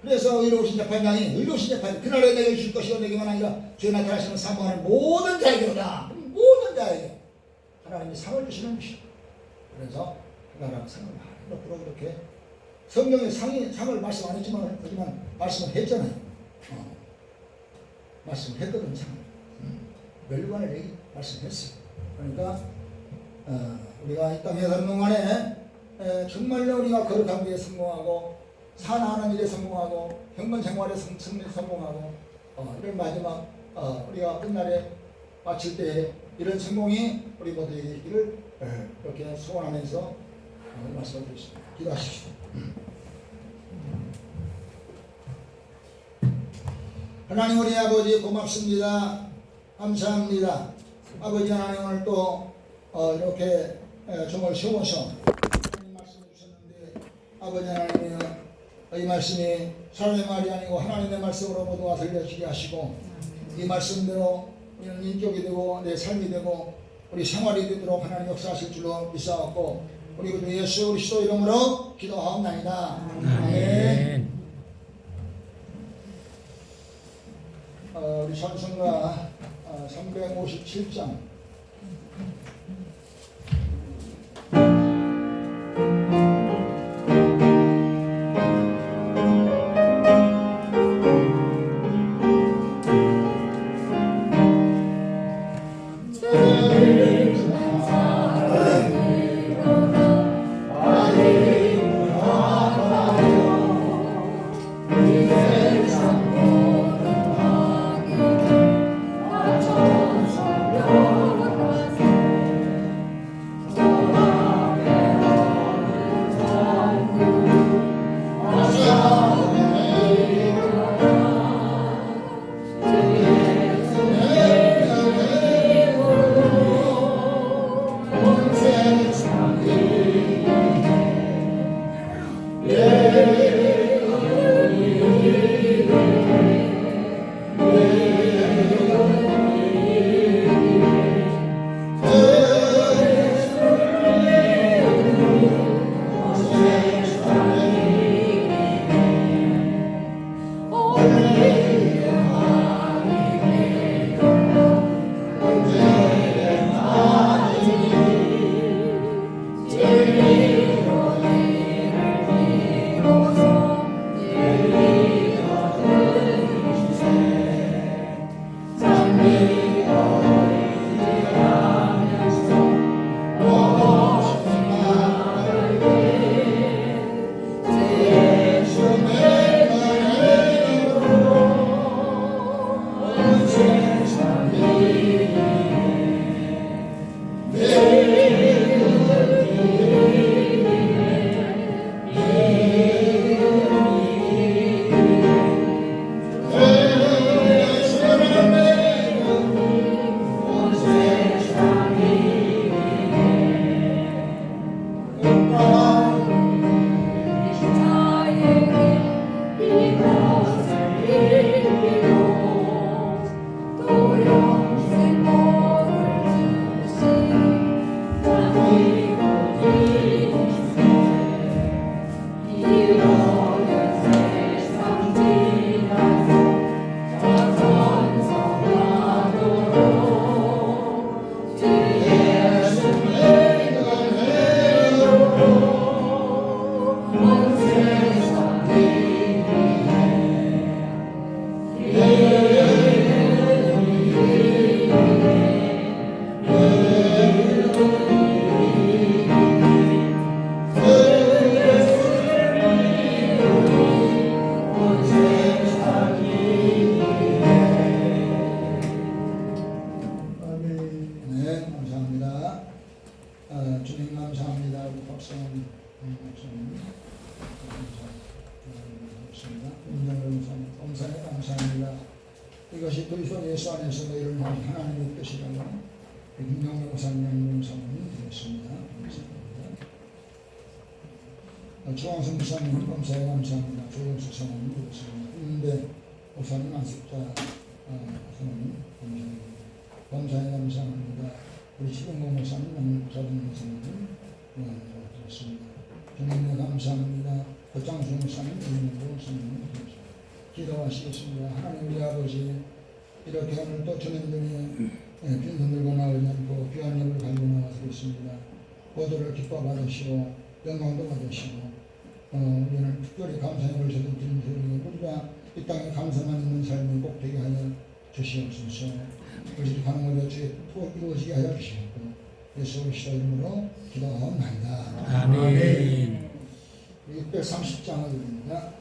그래서 의로우신 재판장이 의로우신 재판 그날에 내게 주실 것이요 내게만 아니라 주의 나타나시는 사모하는 모든 자에게로다. 모든 자에게 하나님이 상을 주시는 것이다. 그래서 그 나라가 상을 많이 받도록 이렇게 성경에 상을 말씀 안 했지만 하지만 말씀을 했잖아요. 말씀을 했거든. 상을 멸관을 얘기 말씀했어요. 그러니까 우리가 이 땅에 사는 동안에 정말로 우리가 거룩한 길에 성공하고 사나하는 일에 성공하고 경건 생활에 성공하고 이런 마지막 우리가 끝날에 마칠 때 이런 성공이 우리 모두에게 있기를 이렇게 소원하면서 말씀을 드리겠습니다. 기도하십시오. 하나님 우리 아버지 고맙습니다. 감사합니다. 아버지 하나님 오늘 또 이렇게 정말 쉬워서 말씀해 주셨는데 아버지 하나님이여 이 말씀이 사람의 말이 아니고 하나님의 말씀으로 모두가 들려지게 하시고 이 말씀대로 우리는 인격이 되고 내 삶이 되고 우리 생활이 되도록 하나님 역사하실 줄로 믿사옵고 우리 구주 예수 그리스도 이름으로 기도하옵나이다. 아멘. 우리 찬송가 357장 Oh 감사합니다. 이것이 그리스도 예수 안에서 너희를 향한 하나님의 뜻이라고 김영래 목사님 사모님 드렸습니다. 감사합니다. 조항선 목사님 감사해 감사합니다. 조영수 사모님 드렸습니다. 근데 목사님 안숙자 사모님 감사합니다. 감사해 감사합니다. 우리 시봉공 목사님 자동 목사님 드렸습니다. 주님께 감사합니다. 고장수 목사님 주님께 목사님 드렸습니다. 기도하시겠습니다. 하나님 우리 아버지 이렇게 오늘 또 주님들이 빈손 들고 나오지 않고 귀한 예물 가지고 나와서겠습니다. 모두를 기뻐 받으시고 영광도 받으시고 우리는 특별히 감사의 것을 드리는 소리에 우리가 이 땅에 감사만 있는 삶이 꼭 되게 하여 주시옵소서. 우리 가는 것을 주의 꼭 이루어지게 하여 주시옵고 예수 그리스도 이름으로 기도하옵나이다. 아멘. 630장을 드립니다.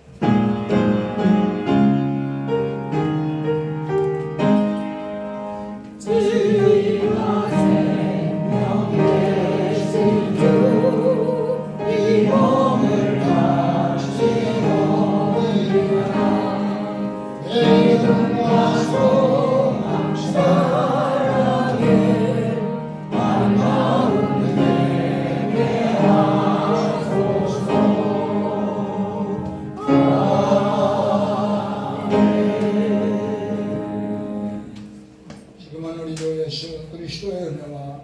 지금은 우리 주 예수 그리스도의 은혜와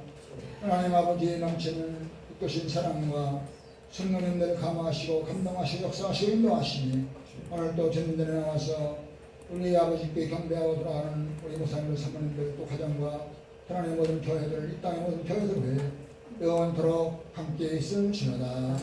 하나님 아버지의 넘치는 뜻인 사랑과 성령님들을 감화하시고 감동하시고 역사하시고 인도하시니 오늘 또 주님들에 나와서 우리 아버지께 경배하고 돌아가는 우리 목사님들 사모님들 또 가정과 하나님의 모든 교회들 이 땅의 모든 교회들 외에 영원토록 함께 있을지어다.